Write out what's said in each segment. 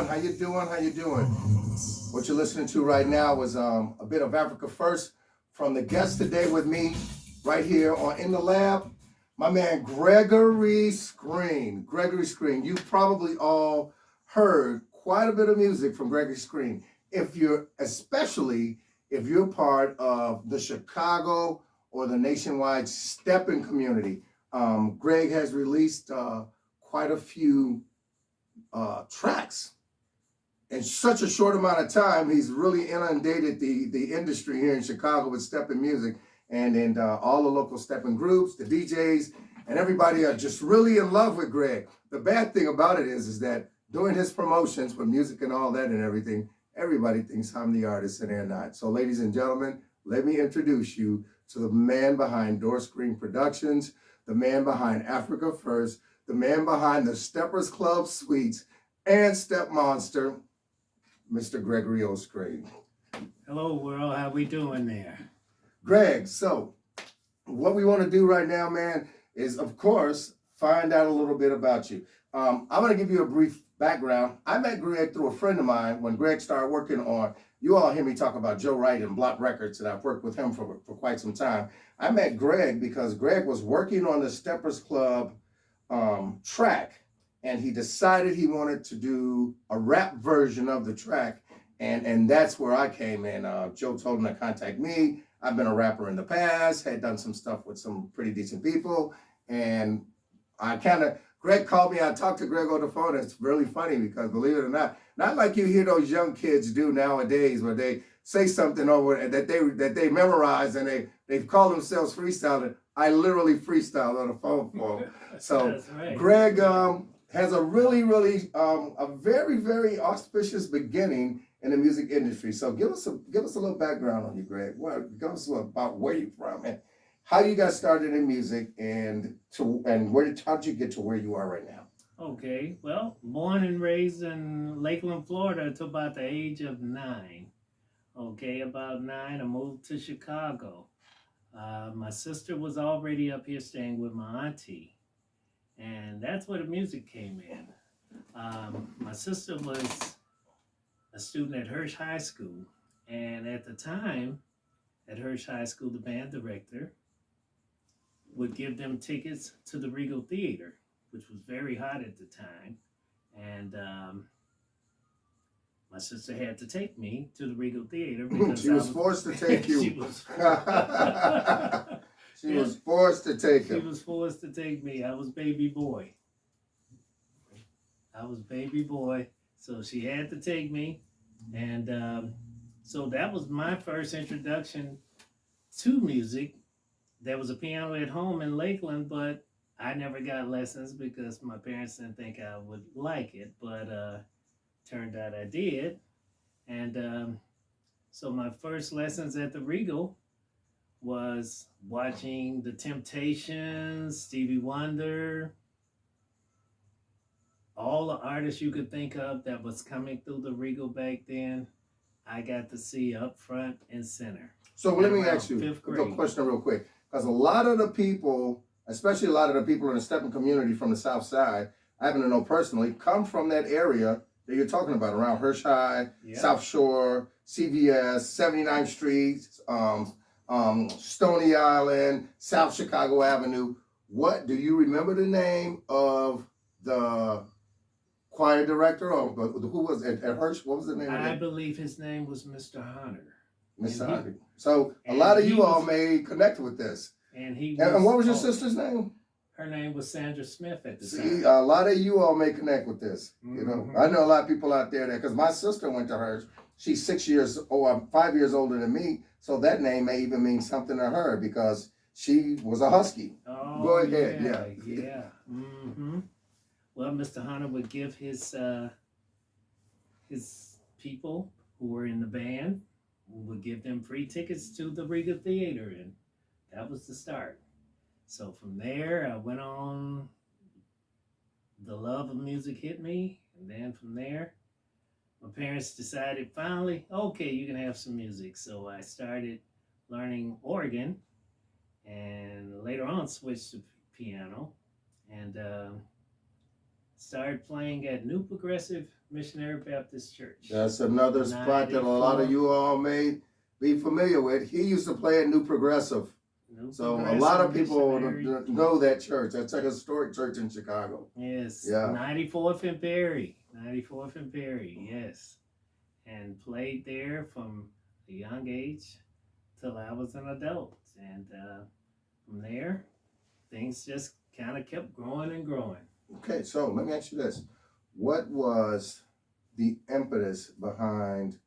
doing? How you doing? How you doing? What you're listening to right now was a bit of Africa First from the guest today with me right here on In the Lab, my man Gregory Screen. Gregory Screen. You've probably all heard quite a bit of music from Gregory Screen. Especially if you're part of the Chicago or the nationwide stepping community. Greg has released quite a few tracks in such a short amount of time. He's really inundated the industry here in Chicago with stepping music, and all the local stepping groups, the DJs, and everybody are just really in love with Greg. The bad thing about it is that doing his promotions with music and all that and everything, everybody thinks I'm the artist and they're not. So ladies and gentlemen, let me introduce you to the man behind Door Screen Productions, the man behind Africa First, the man behind the Steppers Club Suites, and Stepmonster, Mr. Gregory O'Screen. Hello, world. How we doing there? Greg, so what we want to do right now, man, is, of course, find out a little bit about you. I'm going to give you a brief background. I met Greg through a friend of mine when Greg started working on, you all hear me talk about Joe Wright and Block Records, and I've worked with him for quite some time. I met Greg because Greg was working on the Steppers Club track, and he decided he wanted to do a rap version of the track, and that's where I came in. Joe told him to contact me. I've been a rapper in the past, had done some stuff with some pretty decent people, and Greg called me. I talked to Greg on the phone. It's really funny because, believe it or not like you hear those young kids do nowadays, where they say something over that they memorize and they call themselves freestyling. I literally freestyled on the phone for him. So right. Greg has a really, a very, very auspicious beginning in the music industry. So give us a little background on you, Greg. Give us about where you're from and how you got started in music, and how'd you get to where you are right now? Okay, well, born and raised in Lakeland, Florida, to about the age of 9. Okay, about 9, I moved to Chicago. My sister was already up here staying with my auntie, and that's where the music came in. My sister was a student at Hirsch High School, and at the time, at Hirsch High School, the band director would give them tickets to the Regal Theater, which was very hot at the time, and my sister had to take me to the Regal Theater because she was forced to take you. She was forced to take him. She was forced to take me. I was baby boy. So she had to take me, and so that was my first introduction to music. There was a piano at home in Lakeland, but I never got lessons because my parents didn't think I would like it, but turned out I did. And so my first lessons at the Regal was watching The Temptations, Stevie Wonder, all the artists you could think of that was coming through the Regal back then. I got to see up front and center. So let me ask you a question real quick. Because a lot of the people, especially a lot of the people in the stepping community from the South Side, I happen to know personally, come from that area that you're talking about, around Hirsch High, yep. South Shore, CVS, 79th Street, Stony Island, South Chicago Avenue. What, do you remember the name of the choir director, or who was at Hirsch? What was the name of it? I believe his name was Mr. Hunter. Mr. Hunter. So a lot of you all may connect with this. And what was your sister's name? Her name was Sandra Smith at the time. See, a lot of you all may connect with this. Mm-hmm. You know, I know a lot of people out there because my sister went to Hirsch. She's 5 years older than me, so that name may even mean something to her because she was a Husky. Oh, go ahead. Yeah. Mm-hmm. Well, Mr. Hunter would give his people who were in the band, would give them free tickets to the Regal Theater, and that was the start. So from there, I went on, the love of music hit me, and then from there, my parents decided finally, okay, you can have some music. So I started learning organ, and later on switched to piano, and started playing at New Progressive Missionary Baptist Church. That's another spot that a lot of 94. you all may be familiar with. He used to play at New Progressive. New So a Progressive lot of people Missionary. know that church. That's a historic church in Chicago. Yes, Yeah. 94th and Perry. 94th and Perry, yes. And played there from a young age till I was an adult. And from there, things just kind of kept growing and growing. Okay, so let me ask you this. What was the impetus behind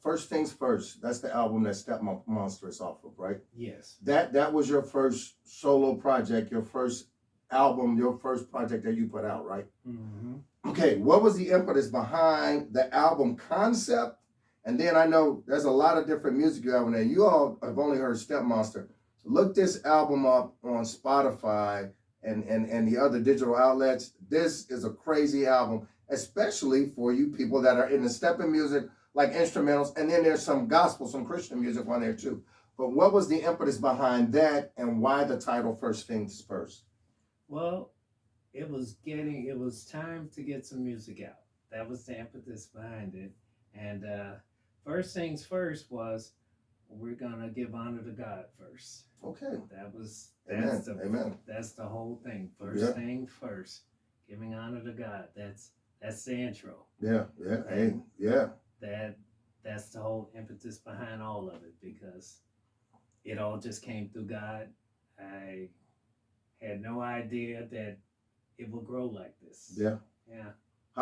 First Things First? That's the album that Stepmonster is off of, right? Yes. That was your first solo project, your first album, your first project that you put out, right? Mm-hmm. Okay, what was the impetus behind the album concept? And then I know there's a lot of different music you have in there. You all have only heard Stepmonster. Look this album up on Spotify and the other digital outlets. This is a crazy album, especially for you people that are into stepping music, like instrumentals. And then there's some gospel, some Christian music on there too. But what was the impetus behind that, and why the title First Things First? Well, it was time to get some music out. That was the impetus behind it. And first things first was we're gonna give honor to God first. Okay. Amen. That's the whole thing. First Yeah. thing first, giving honor to God. That's the intro. Yeah. Hey, yeah. That's the whole impetus behind all of it, because it all just came through God. I had no idea that it will grow like this. Yeah. Yeah.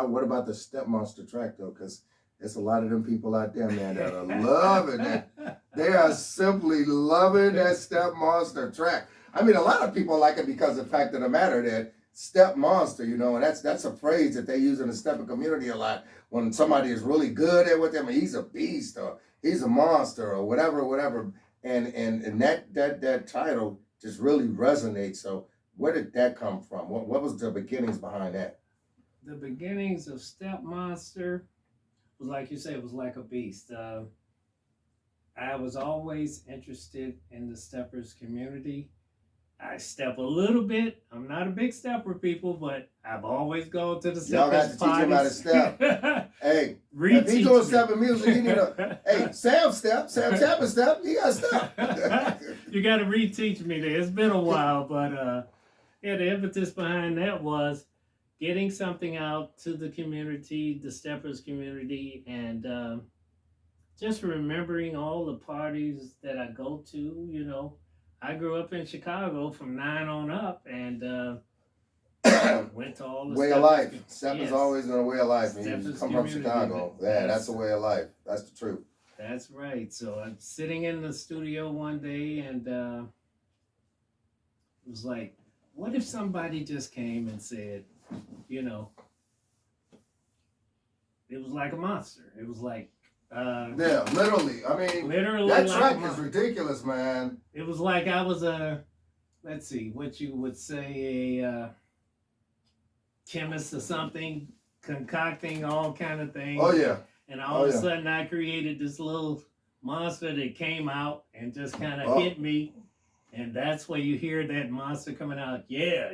What about the Stepmonster track though? Because there's a lot of them people out there, man, that are loving it. They are simply loving that Stepmonster track. I mean, a lot of people like it because of the fact of the matter that Stepmonster, you know, and that's a phrase that they use in the stepping community a lot. When somebody is really good at what them, he's a beast or he's a monster or whatever. And that title just really resonates. So where did that come from? What was the beginnings behind that? The beginnings of Stepmonster was, like you said, it was like a beast. I was always interested in the steppers community. I step a little bit. I'm not a big stepper, people, but I've always gone to the steppers. Y'all got to teach him how to step. Hey, if he's doing stepping music, you need a Sam Chapman step. He got to step. You got to reteach me there. It's been a while, but yeah, the impetus behind that was getting something out to the community, the steppers community, and just remembering all the parties that I go to. You know, I grew up in Chicago from 9 on up, and went to all the way of life. Step yes. is always been a way of life. And you Steppers come from community. Chicago. Yeah, that's a way of life. That's the truth. That's right. So I'm sitting in the studio one day, and it was like, what if somebody just came and said, you know, it was like a monster. It was like, yeah, literally. I mean, literally that like track a is monster. ridiculous, man. It was like I was let's see, what you would say, a chemist or something, concocting all kind of things. Oh yeah. And all of a sudden I created this little monster that came out and just kind of hit me. And that's where you hear that monster coming out. Yeah.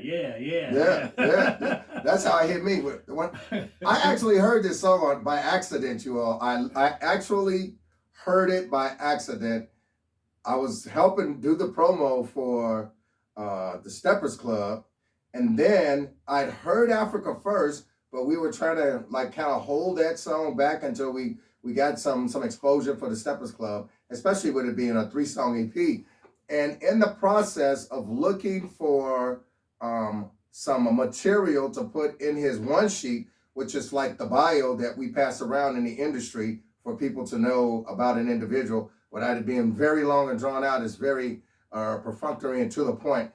That's how it hit me. When I actually heard this song by accident, you all. I actually heard it by accident. I was helping do the promo for the Steppers Club, and then I'd heard Africa First, but we were trying to like kind of hold that song back until we got some exposure for the Steppers Club, especially with it being a 3-song EP. And in the process of looking for some material to put in his one sheet, which is like the bio that we pass around in the industry for people to know about an individual, without it being very long and drawn out, it's very perfunctory and to the point.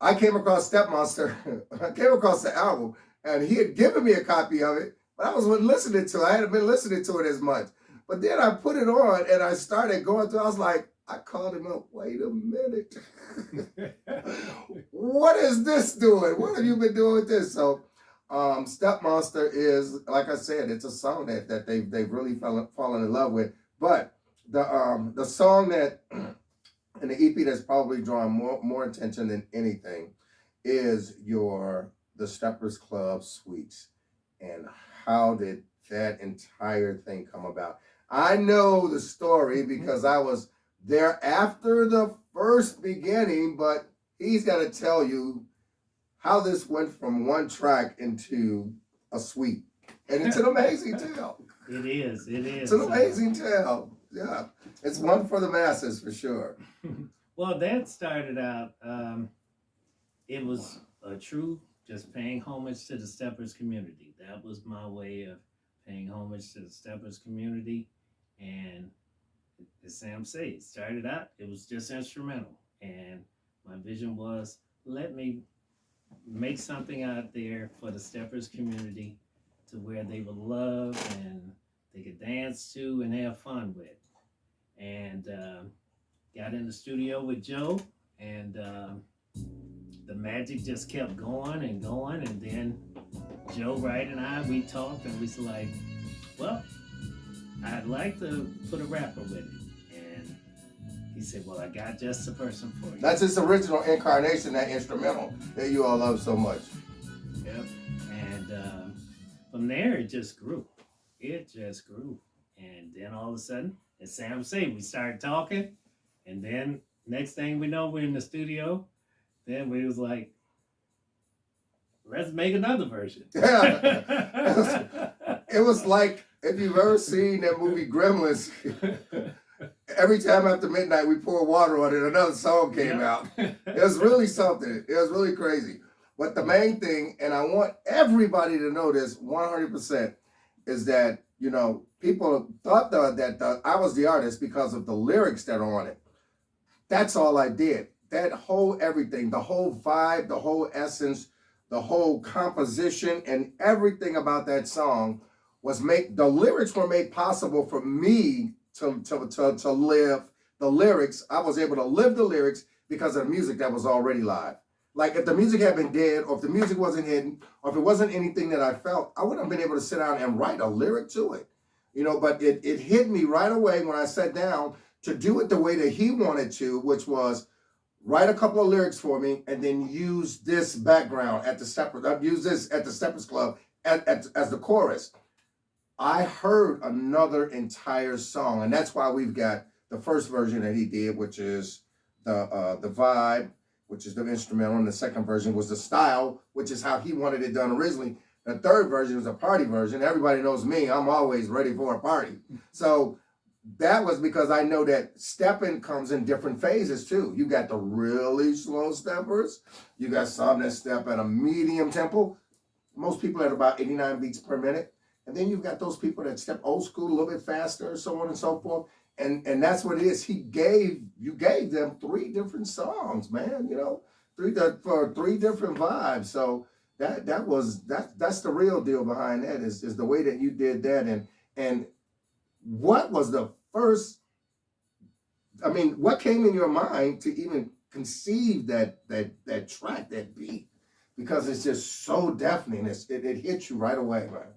I came across Stepmonster. I came across the album, and he had given me a copy of it, but I wasn't listening to it. I hadn't been listening to it as much. But then I put it on, and I started going through. I was like, I called him up. Wait a minute. What is this doing? What have you been doing with this? So, Stepmonster is, like I said, it's a song that they've really fallen in love with. But the song that in the EP that's probably drawn more attention than anything is your the Steppers Club Suites, and how did that entire thing come about? I know the story because I was there after the first beginning, but he's got to tell you how this went from one track into a suite. And it's an amazing tale. It is. It It's is. an amazing tale. Yeah. It's one for the masses for sure. Well, that started out, it was a true just paying homage to the Steppers community. That was my way of paying homage to the Steppers community. And as Sam said, it started out, it was just instrumental. And my vision was, let me make something out there for the Steppers community to where they would love and they could dance to and have fun with. And got in the studio with Joe, and the magic just kept going and going. And then Joe Wright and I, we talked, and we was like, well, I'd like to put a rapper with it. And he said, well, I got just the person for you. That's its original incarnation, that instrumental that you all love so much. Yep. And from there, it just grew. It just grew. And then all of a sudden, as Sam said, we started talking. And then next thing we know, we're in the studio. Then we was like, let's make another version. Yeah. It was like, if you've ever seen that movie Gremlins, every time after midnight we pour water on it, another song came out. It was really something. It was really crazy. But the main thing, and I want everybody to know this 100%, is that, you know, people thought that I was the artist because of the lyrics that are on it. That's all I did. That whole everything, the whole vibe, the whole essence, the whole composition, and everything about that song was the lyrics were made possible for me to live the lyrics. I was able to live the lyrics because of the music that was already live. Like if the music had been dead, or if the music wasn't hidden, or if it wasn't anything that I felt, I wouldn't have been able to sit down and write a lyric to it. You know, but it hit me right away when I sat down to do it the way that he wanted to, which was write a couple of lyrics for me and then use this background at the Steppers, use this at the Steppers Club as the chorus. I heard another entire song, and that's why we've got the first version that he did, which is the vibe, which is the instrumental, and the second version was the style, which is how he wanted it done originally. The third version was a party version. Everybody knows me. I'm always ready for a party. So that was because I know that stepping comes in different phases too. You got the really slow steppers. You got some that step at a medium tempo. Most people at about 89 beats per minute. And then you've got those people that step old school, a little bit faster, so on and so forth. And that's what it is. You gave them 3 different songs, man. You know, for 3 different vibes. So that's the real deal behind that is the way that you did that. And what was the first? I mean, what came in your mind to even conceive that track, that beat? Because it's just so deafening. It hits you right away, man.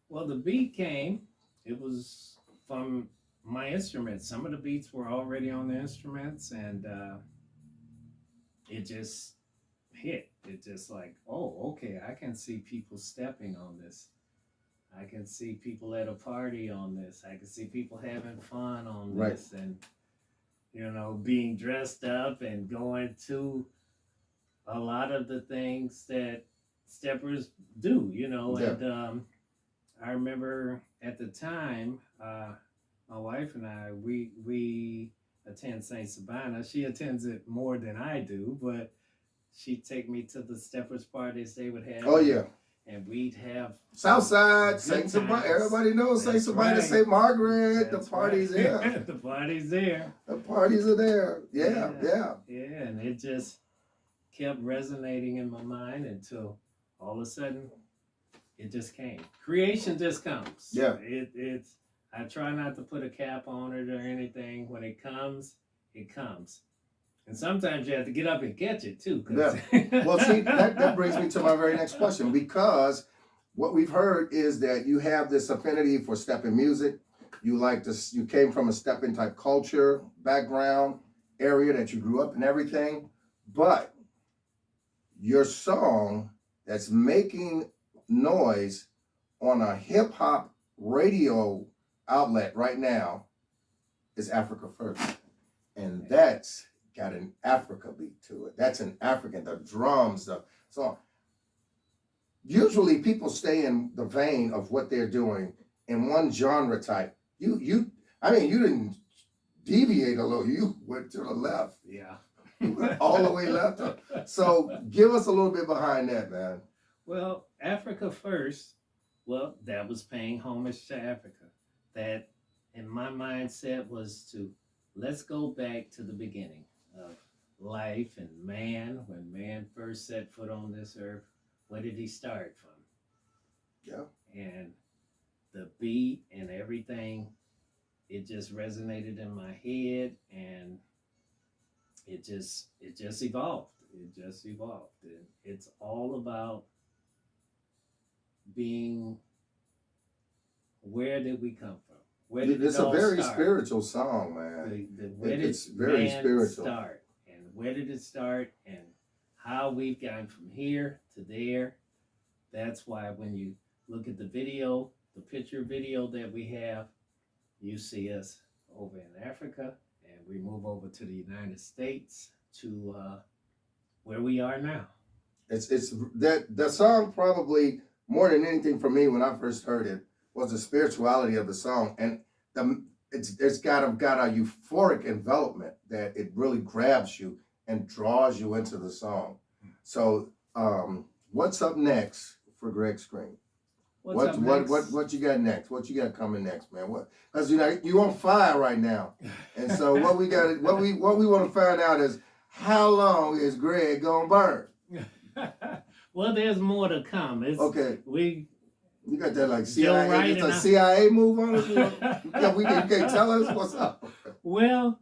Well, the beat came. It was from my instruments. Some of the beats were already on the instruments, and it just hit. It just like, oh, okay, I can see people stepping on this. I can see people at a party on this. I can see people having fun on this, and you know, being dressed up and going to a lot of the things that steppers do. You know, Yeah. and I remember at the time, my wife and I, we attend St. Sabina. She attends it more than I do, but she'd take me to the steppers parties they would have. Oh yeah. And we'd have Southside, St. Sabina. Everybody knows St. Sabina, St. Margaret. The party's there. The party's there. The parties are there. Yeah. Yeah, and it just kept resonating in my mind until all of a sudden it just came. Creation just comes. Yeah. It's I try not to put a cap on it or anything. When it comes, it comes. And sometimes you have to get up and catch it too. Yeah. Well, see, that brings me to my very next question, because what we've heard is that you have this affinity for stepping music. You like this. You came from a stepping type culture background area that you grew up and everything, but your song that's making noise on a hip hop radio outlet right now is Africa First. And that's got an Africa beat to it. That's an African, the drums, the song. Usually people stay in the vein of what they're doing in one genre type. You didn't deviate a little. You went to the left. Yeah. You went all the way left. So give us a little bit behind that, man. Well, Africa First, well, that was paying homage to Africa. That, in my mindset, was to let's go back to the beginning of life and man. When man first set foot on this earth, where did he start from? Yeah. And the beat and everything, it just resonated in my head, and it just evolved. It just evolved. And it's all about being, where did we come from? Where did It's it all a very start? spiritual song, man. Where It's did very man spiritual. start? And where did it start? And how we've gotten from here to there. That's why when you look at the video, the picture video that we have, you see us over in Africa, and we move over to the United States to where we are now. It's that the song probably more than anything for me when I first heard it was the spirituality of the song, and it's got a euphoric envelopment that it really grabs you and draws you into the song. So what's up next for Greg Screen? What's up next? What you got next? What you got coming next, man? What? Because you on fire right now, and so what we want to find out is how long is Greg gonna burn? Well, there's more to come. Okay. You got that like Joe CIA? Wright It's a and I- CIA move on us. You can't tell us what's up. Well,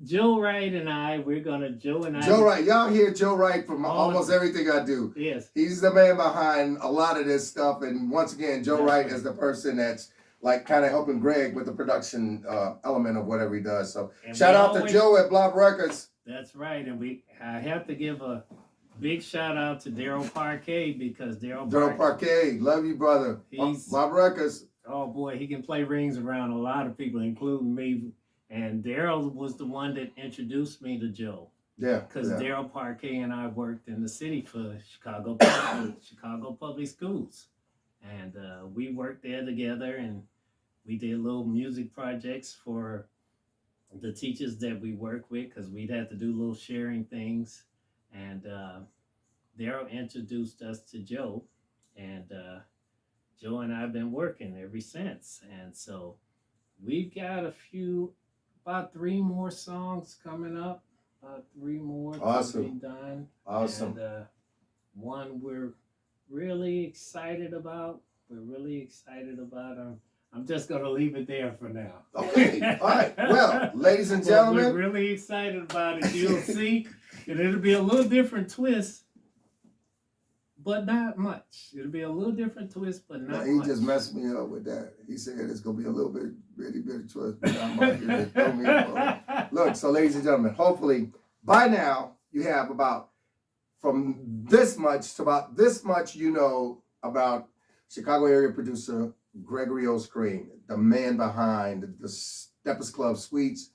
Joe Wright and I, Joe Wright, y'all hear Joe Wright from almost everything I do. Yes. He's the man behind a lot of this stuff, and once again, Joe That's Wright right. is the person that's like kind of helping Greg with the production element of whatever he does. So And shout we out to always- Joe at Blob Records. That's right. And I have to give a big shout out to Daryl Parquet, because Daryl Daryl Parquet, love you, brother. He's- Blob Records. Oh boy, he can play rings around a lot of people, including me. And Daryl was the one that introduced me to Joe, Yeah. because yeah. Daryl Parquet and I worked in the city for Chicago Public Schools, and we worked there together, and we did little music projects for the teachers that we work with, because we'd have to do little sharing things. And Daryl introduced us to Joe, and Joe and I have been working ever since. And so we've got about 3 more songs coming up, about 3 more Awesome. to be done. Awesome. And one we're really excited about. I'm just going to leave it there for now. Okay. All right. Well, ladies and Well, gentlemen. we're really excited about it. You'll see, and it'll be a little different twist, but not much. It'll be a little different twist, but not He much. just messed me up with that. He said it's gonna be a little bit bitty twist, but not much. He just threw me off. Look, so ladies and gentlemen, hopefully by now you have about from this much to about this much you know about Chicago area producer Gregory O'Screen, the man behind the Steppers Club Suites,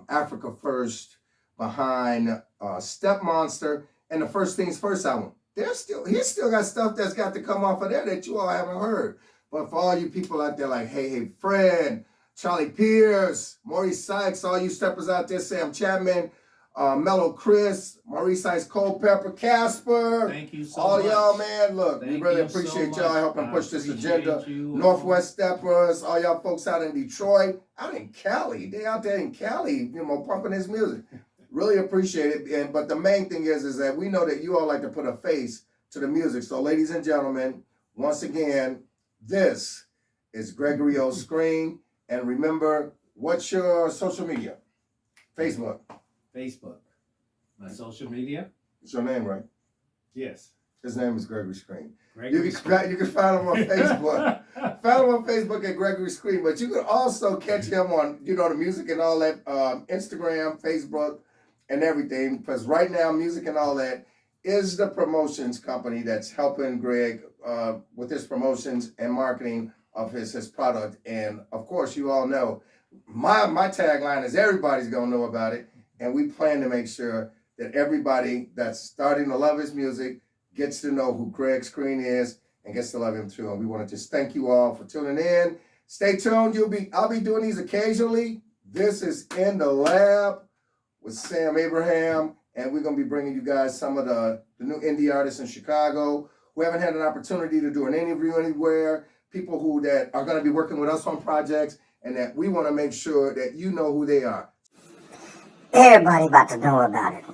Africa First, behind Stepmonster, and the First Things First album. He's still got stuff that's got to come off of there that you all haven't heard. But for all you people out there like Hey Fred, Charlie Pierce, Maurice Sykes, all you steppers out there, Sam Chapman, Mellow Chris, Maurice Sykes, Culpepper, Casper. Thank you so all much. y'all, man. Look, we Thank really you so appreciate much. y'all helping I push this appreciate agenda. you. Northwest Steppers, all y'all folks out in Detroit, out in Cali. They out there in Cali, pumping his music. Really appreciate it. But the main thing is that we know that you all like to put a face to the music. So ladies and gentlemen, once again, this is Gregory O'Screen. And remember, what's your social media? Facebook. My social media? It's your name, right? Yes. His name is Gregory Screen. Gregory You can find him on Facebook. Find him on Facebook at Gregory Screen. But you can also catch him on, the music and all that, Instagram, Facebook, and everything. Because right now, music and all that is the promotions company that's helping Greg with his promotions and marketing of his product. And of course, you all know my tagline is everybody's gonna know about it, and we plan to make sure that everybody that's starting to love his music gets to know who Greg Screen is and gets to love him too. And we want to just thank you all for tuning in. Stay tuned. I'll be doing these occasionally. This is In the Lab with Sam Abraham, and we're going to be bringing you guys some of the new indie artists in Chicago who haven't had an opportunity to do an interview anywhere, people who that are going to be working with us on projects, and that we want to make sure that you know who they are. Everybody about to know about it.